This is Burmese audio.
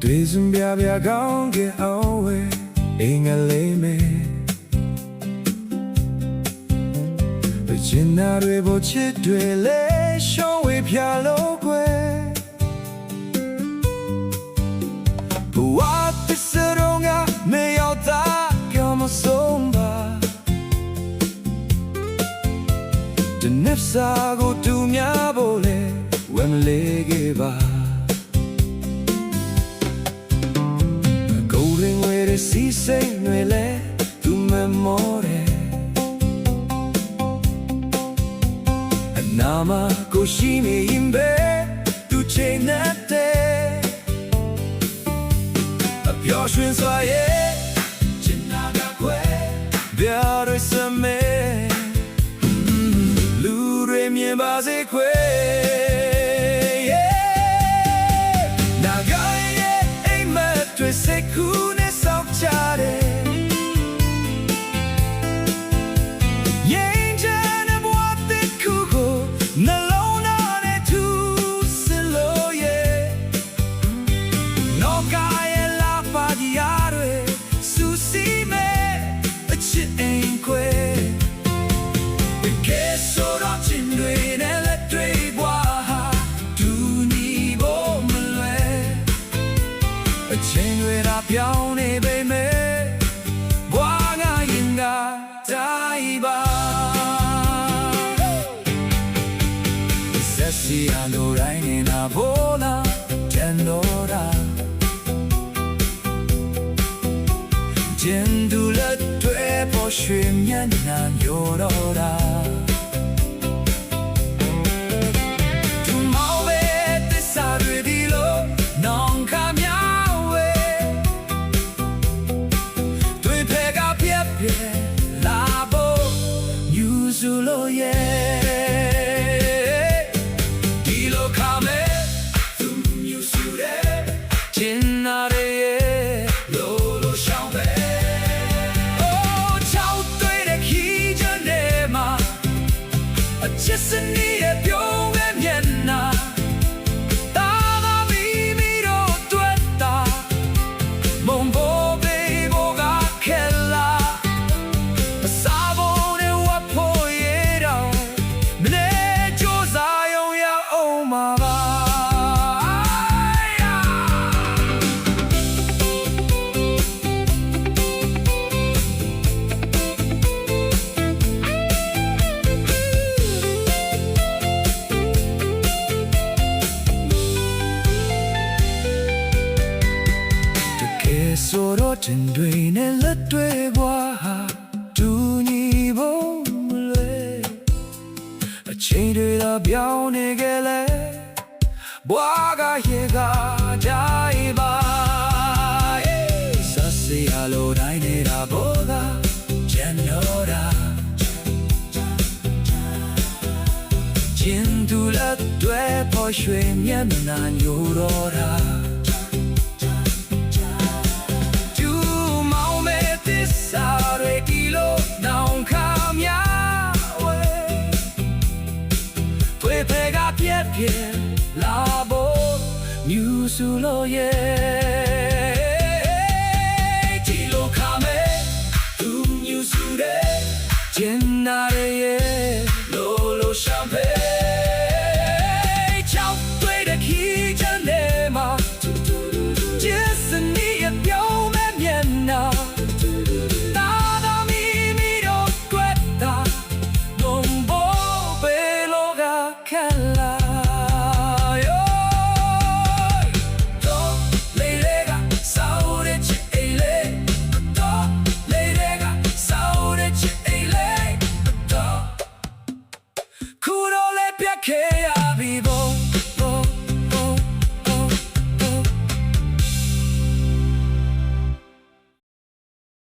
တွေ့စံပြပြကောင်းကအောင်ဝဲအင်္ဂလိပ်မဲကျင်နာတွေပေါ်ချစ်တွေလဲရှောင်းဝေးဖြာလို့ကွယ်ဘဝသစ္စာတော့ငါမရောက်တာကြောင့်မဆုံးပါဒီနေ့စာကိုတူများဖို့လဲဝယ်မလေးခဲ့ပါစီစိတ်တွေလဲသူမမောတယ်အနာမကိုရှိနေရင်ပဲသူချိန်တဲ့အပျော်ရွှင်စွာရဲ့ချင်နာကကွယ်ဗျာတွေစမဲလူတွေမြင်ပါစေခွေနာဂရဲ့အိမ်မက်တွေစိတ်ကူးချိန်တွေသာပြောင်းနေပေမဲ့ဘွားငါရင်ကတိုင်းပါဆက်စီအလိုတိုင်းနေတာဘောလားကျန်တော့တာကျန်သူလက်တွေပေါ်ရွှေမျက်နှာညိုတော့တာဆိုတော့တင်တွေနဲ့လက်တွေဘွားဟာတူညီဖို့မလွယ်အချိန်တွေတော့ပြောင်းနေကြလဲဘွားကရေကကြိုင်ပါဆက်စီအလိုတိုင်းနေတာဘောကကျန်တော့တာကျင်သူလက်တွေပေါ်ရွှေမျက်နှာညိုတော့တာဖြစ်လာဖို့မြူစုလို့ရဲ့